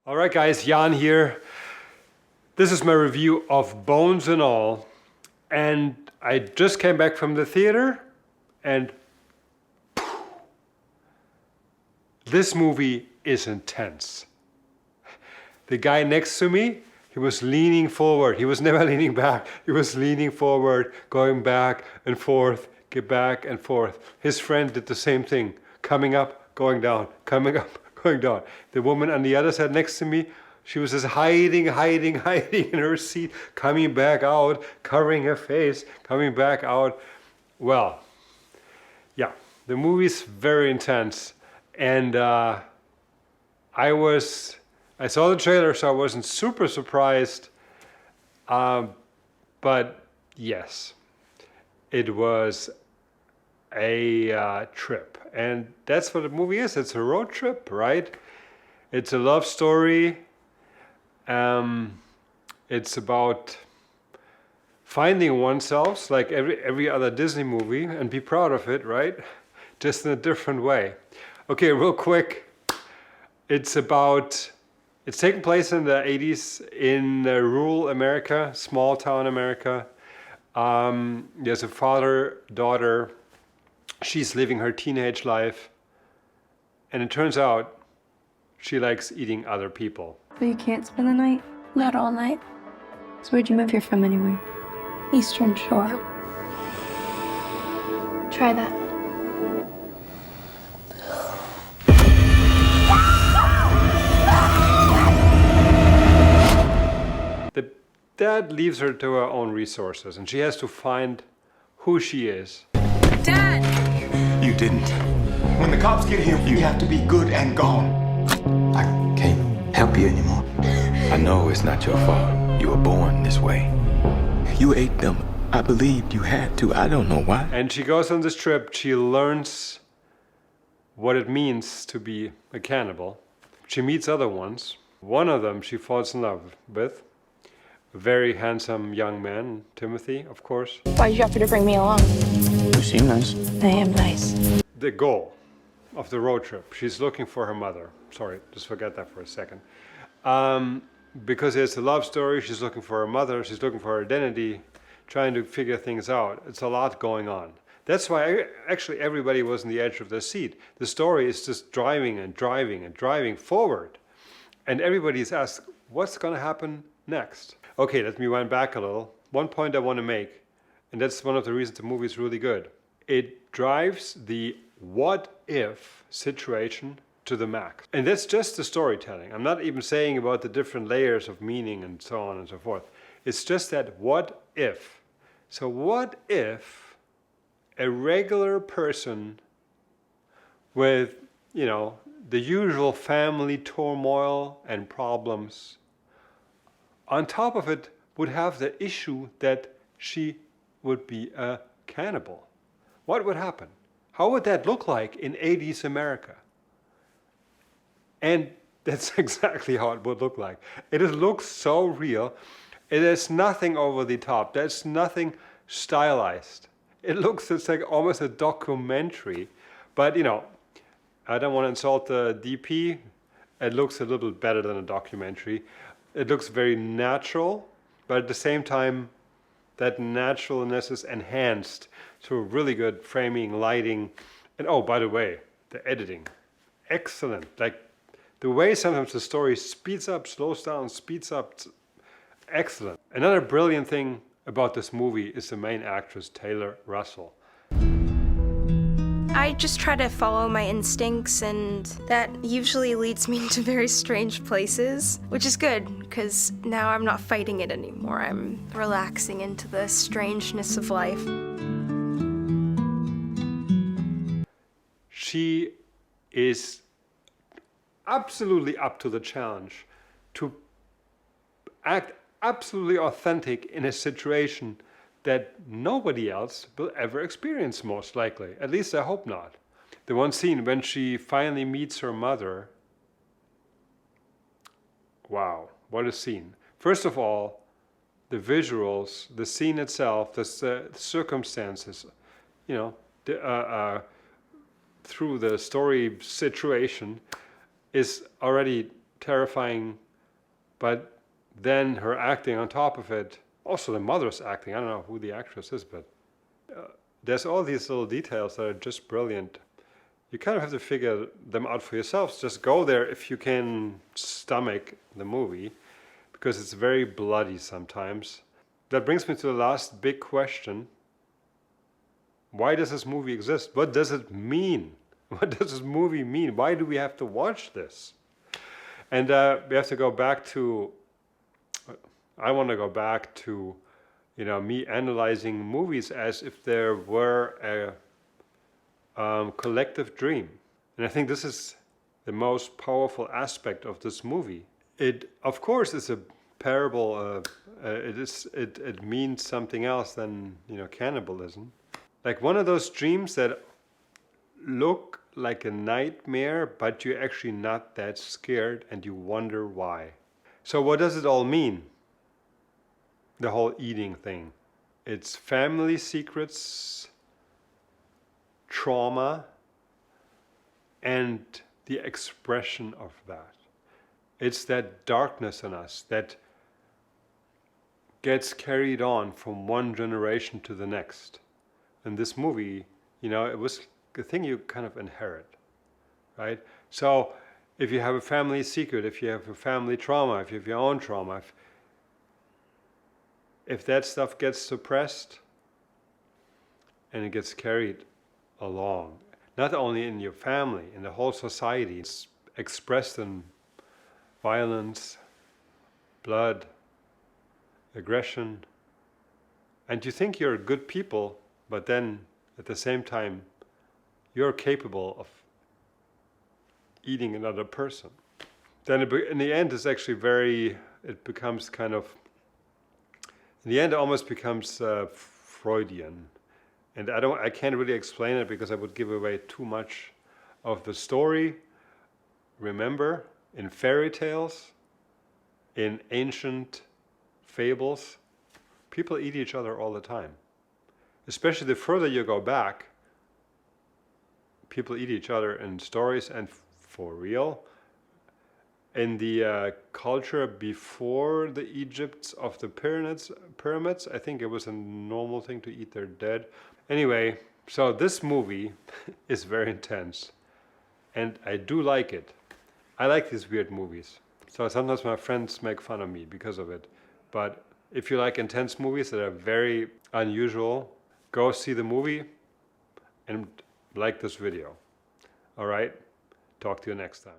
All right, guys, Jan here. This is my review of Bones and All. And I just came back from the theater and this movie is intense. The guy next to me, he was leaning forward. He was never leaning back. He was leaning forward, going back and forth, get back and forth. His friend did the same thing, coming up, going down, coming up, going down. The woman on the other side next to me, she was just hiding in her seat, coming back out, covering her face, coming back out. Well, yeah, the movie's very intense. And I saw the trailer, so I wasn't super surprised. But yes, it was a trip. And that's what the movie is. It's a road trip, right? It's a love story. It's about finding oneself, like every other Disney movie, and be proud of it, right? Just in a different way. Okay, real quick. It's taking place in the 80s in rural America, small town America. There's a father, daughter. She's living her teenage life. And it turns out she likes eating other people. But you can't spend the night? Not all night. So where'd you move here from anyway? Eastern Shore. Try that. The dad leaves her to her own resources, and she has to find who she is. Dad! You didn't. When the cops get here, you have to be good and gone. I can't help you anymore. I know it's not your fault. You were born this way. You ate them. I believed you had to. I don't know why. And she goes on this trip. She learns what it means to be a cannibal. She meets other ones. One of them she falls in love with. A very handsome young man, Timothy, of course. Why'd you offer to bring me along? You seem nice. I am nice. The goal of the road trip. She's looking for her mother. Sorry, just forget that for a second. Because it's a love story, she's looking for her mother, she's looking for her identity, trying to figure things out. It's a lot going on. That's why actually everybody was on the edge of their seat. The story is just driving and driving and driving forward. And everybody's asked, what's going to happen next? Okay, let me wind back a little. One point I want to make, and that's one of the reasons the movie is really good. It drives the what if situation to the max. And that's just the storytelling. I'm not even saying about the different layers of meaning and so on and so forth. It's just that what if. So what if a regular person with, the usual family turmoil and problems, on top of it would have the issue that she would be a cannibal? What would happen? How would that look like in 80s America? And that's exactly how it would look like. It looks so real. There's nothing over the top. There's nothing stylized. It's like almost a documentary. But, I don't want to insult the DP. It looks a little better than a documentary. It looks very natural, but at the same time, that naturalness is enhanced through really good framing, lighting, and oh, by the way, the editing. Excellent. Like, the way sometimes the story speeds up, slows down, speeds up, excellent. Another brilliant thing about this movie is the main actress, Taylor Russel. I just try to follow my instincts, and that usually leads me to very strange places, which is good, because now I'm not fighting it anymore. I'm relaxing into the strangeness of life. She is absolutely up to the challenge to act absolutely authentic in a situation that nobody else will ever experience, most likely. At least I hope not. The one scene when she finally meets her mother, wow, what a scene. First of all, the visuals, the scene itself, the circumstances, through the story situation is already terrifying, but then her acting on top of it, also the mother's acting, I don't know who the actress is, but there's all these little details that are just brilliant. You kind of have to figure them out for yourselves. Just go there if you can stomach the movie, because it's very bloody sometimes. That brings me to the last big question. Why does this movie exist? What does it mean? What does this movie mean? Why do we have to watch this? And we have to go back to, I want to go back to, me analyzing movies as if there were a collective dream. And I think this is the most powerful aspect of this movie. It, of course, is a parable. It means something else than cannibalism. Like one of those dreams that look like a nightmare, but you're actually not that scared and you wonder why. So what does it all mean? The whole eating thing. It's family secrets, trauma, and the expression of that. It's that darkness in us that gets carried on from one generation to the next. In this movie, it was a thing you kind of inherit, right? So if you have a family secret, if you have a family trauma, if you have your own trauma, if that stuff gets suppressed and it gets carried along, not only in your family, in the whole society, it's expressed in violence, blood, aggression, and you think you're good people, but then at the same time, you're capable of eating another person. Then in the end, it's actually it becomes kind of, in the end, it almost becomes Freudian. And I can't really explain it because I would give away too much of the story. Remember, in fairy tales, in ancient fables, people eat each other all the time. Especially the further you go back, people eat each other in stories and for real. In the culture before the Egypts of the pyramids, I think it was a normal thing to eat their dead. Anyway, so this movie is very intense, and I do like it. I like these weird movies. So sometimes my friends make fun of me because of it. But if you like intense movies that are very unusual, go see the movie and like this video. All right? Talk to you next time.